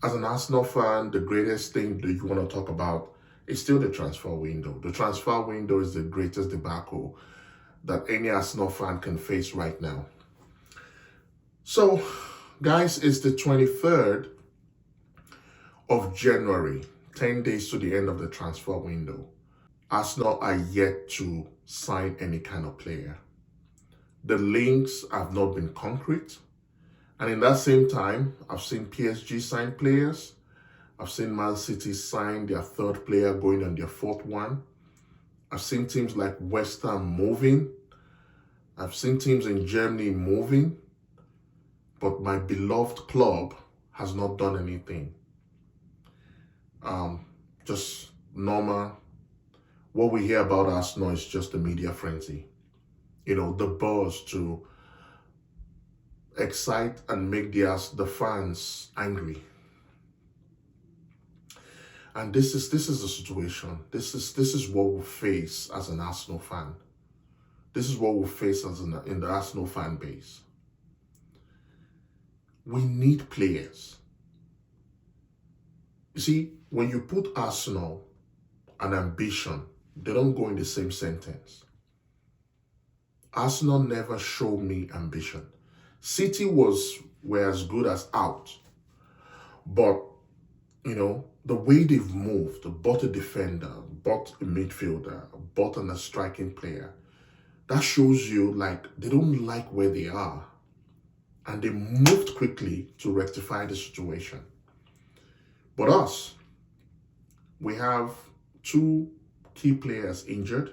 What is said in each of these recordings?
As an Arsenal fan, the greatest thing that you want to talk about is still the transfer window. The transfer window is the greatest debacle that any Arsenal fan can face right now. So, guys, it's the 23rd of January, 10 days to the end of the transfer window. Arsenal are yet to sign any kind of player. The links have not been concrete. And in that same time, I've seen PSG sign players. I've seen Man City sign their third player, going on their fourth one. I've seen teams like West Ham moving. I've seen teams in Germany moving. But my beloved club has not done anything. Just normal. What we hear about Arsenal is just a media frenzy. You know, the buzz to excite and make the fans angry. And this is the situation. This is what we face as an Arsenal fan. This is what we face in the Arsenal fan base. We need players. You see, when you put Arsenal and ambition, they don't go in the same sentence. Arsenal never showed me ambition. City were as good as out. But, you know, the way they've moved, bought a defender, bought a midfielder, bought a striking player, that shows you like they don't like where they are. And they moved quickly to rectify the situation. But us, we have two key players injured.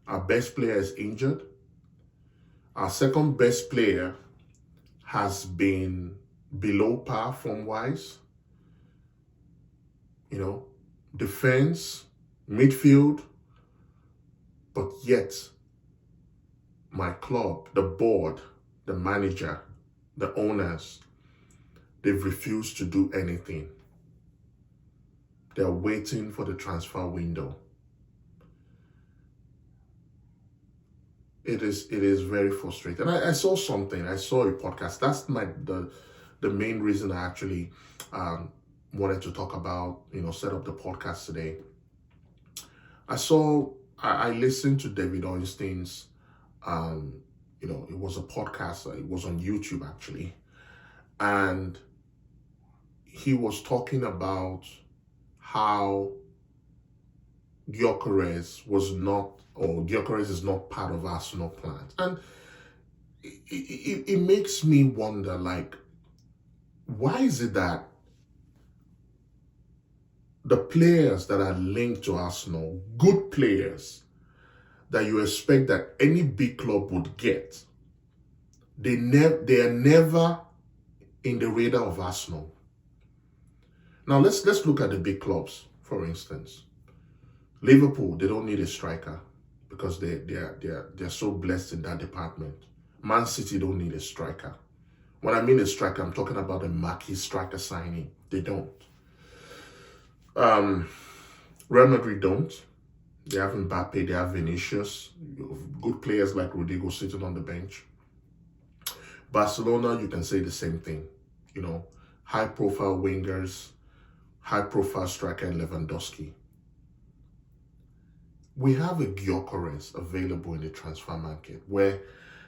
Our best player is injured. Our second best player has been below par form-wise. You know, defense, midfield, but yet my club, the board, the manager, the owners, they've refused to do anything. They're waiting for the transfer window. It is very frustrating. I saw something. I saw a podcast. That's the main reason I actually wanted to talk about, set up the podcast today. I listened to David Ornstein's, it was a podcast. It was on YouTube actually. And he was talking about how Gyökeres is not part of Arsenal plans. And it makes me wonder, like, why is it that the players that are linked to Arsenal, good players that you expect that any big club would get, they are never in the radar of Arsenal? Now let's look at the big clubs, for instance. Liverpool, they don't need a striker because they're so blessed in that department. Man City don't need a striker. When I mean a striker, I'm talking about a marquee striker signing. They don't. Real Madrid don't. They have Mbappe, they have Vinicius, good players like Rodrigo sitting on the bench. Barcelona, you can say the same thing. High-profile wingers, high-profile striker Lewandowski. We have a Gyökeres available in the transfer market where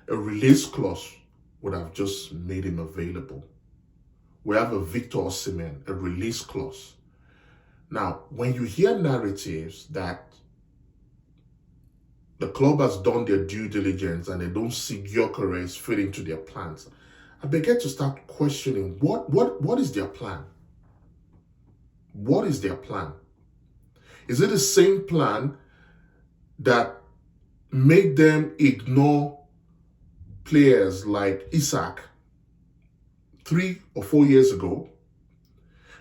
a release clause would have just made him available. We have a Victor Osimhen, a release clause. Now, when you hear narratives that the club has done their due diligence and they don't see Gyökeres fit into their plans, I begin to start questioning what is their plan? What is their plan? Is it the same plan that made them ignore players like Isak 3 or 4 years ago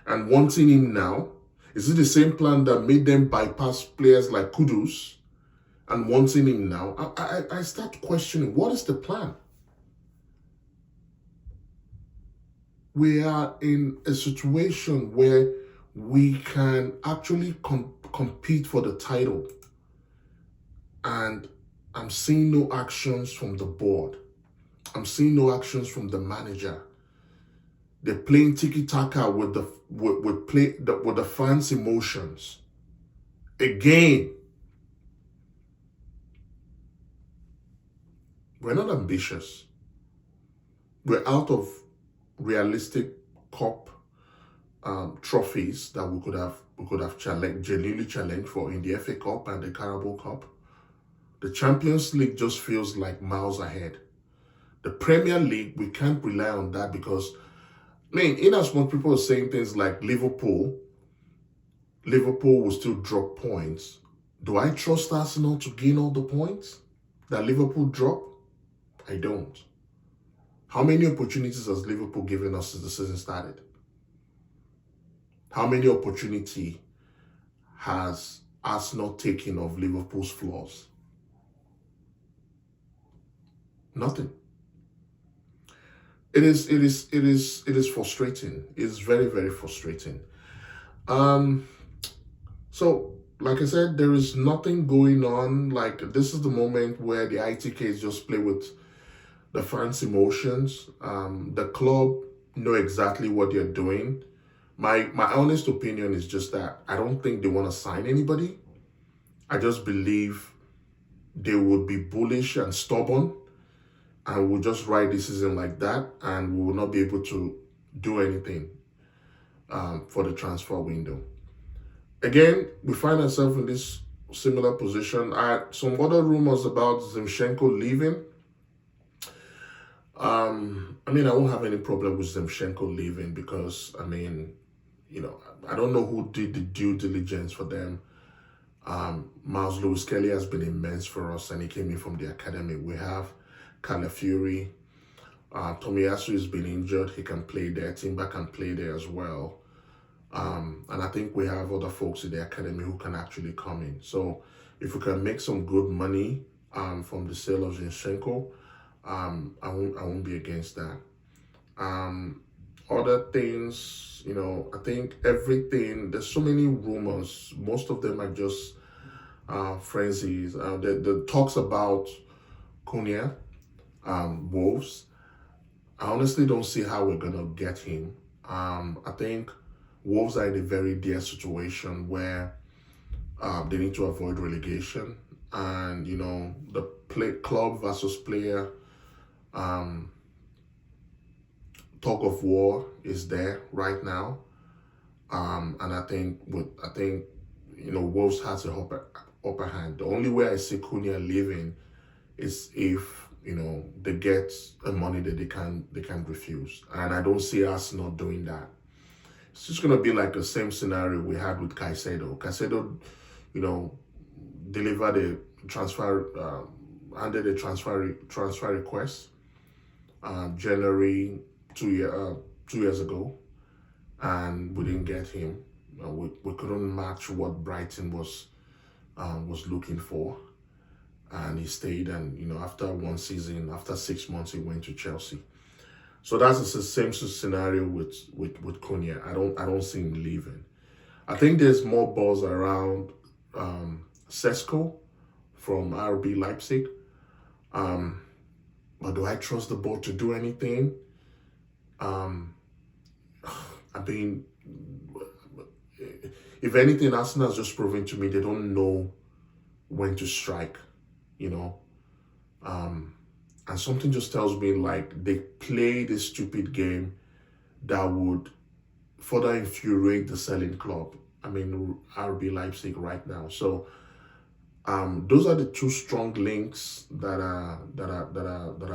and wanting him now? Is it the same plan that made them bypass players like Kudus and wanting him now? I start questioning, what is the plan? We are in a situation where we can actually compete for the title. And I'm seeing no actions from the board. I'm seeing no actions from the manager. They're playing tiki-taka with the fans' emotions. Again, we're not ambitious. We're out of realistic cup trophies that we could have genuinely challenged for in the FA Cup and the Carabao Cup. The Champions League just feels like miles ahead. The Premier League, we can't rely on that because, I mean, in as much people are saying things like Liverpool will still drop points. Do I trust Arsenal to gain all the points that Liverpool drop? I don't. How many opportunities has Liverpool given us since the season started? How many opportunity has Arsenal taken of Liverpool's flaws? Nothing. It is frustrating. It's very, very frustrating. So, like I said, there is nothing going on. Like, this is the moment where the ITKs just play with the fans' emotions. The club know exactly what they're doing. My honest opinion is just that I don't think they want to sign anybody. I just believe they would be bullish and stubborn and will just ride this season like that, and we will not be able to do anything for the transfer window. Again, we find ourselves in this similar position. Some other rumors about Zinchenko leaving. I mean, I won't have any problem with Zinchenko leaving because, I mean, I don't know who did the due diligence for them. Miles Lewis Kelly has been immense for us, and he came in from the academy. We have Calafiori. Tomiyasu has been injured. He can play there. Timber can play there as well. And I think we have other folks in the academy who can actually come in. So if we can make some good money from the sale of Zinchenko, I won't be against that. Other things, I think everything, there's so many rumors. Most of them are just frenzies. The talks about Cunha, Wolves, I honestly don't see how we're going to get him. I think Wolves are in a very dear situation where they need to avoid relegation. And, the club versus player tug of war is there right now. And I think Wolves has a upper hand. The only way I see Cunha leaving is if they get a money that they can refuse, and I don't see us not doing that. It's just gonna be like the same scenario we had with Caicedo. Caicedo, delivered a transfer, handed a transfer request, January 2 years ago, and we didn't get him. We couldn't match what Brighton was looking for. And he stayed, and after one season, after 6 months, he went to Chelsea. So that's the same scenario with Cunha. I don't see him leaving. I think there's more buzz around Sesko from RB Leipzig. But do I trust the board to do anything? I mean, if anything, Arsenal has just proven to me they don't know when to strike. And something just tells me like they play this stupid game that would further infuriate the selling club. I mean, RB Leipzig right now. So those are the two strong links that are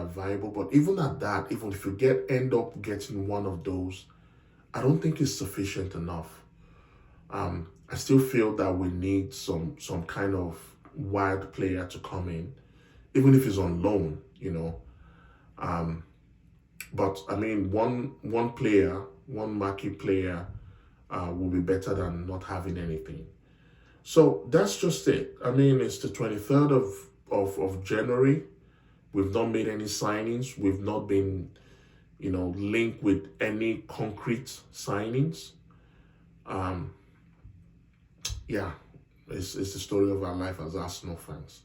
viable. But even at that, even if you end up getting one of those, I don't think it's sufficient enough. I still feel that we need some kind of wild player to come in, even if he's on loan, But I mean, one player, one marquee player, will be better than not having anything. So that's just it. I mean, it's the 23rd of January. We've not made any signings. We've not been, linked with any concrete signings. Yeah, it's the story of our life as Arsenal fans.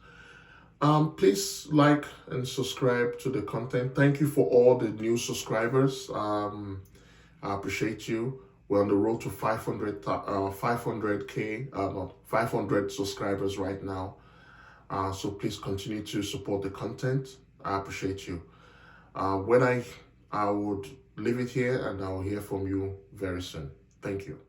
Please like and subscribe to the content. Thank you for all the new subscribers. I appreciate you. We're on the road to 500 subscribers right now. So please continue to support the content. I appreciate you. When I would leave it here, and I'll hear from you very soon. Thank you.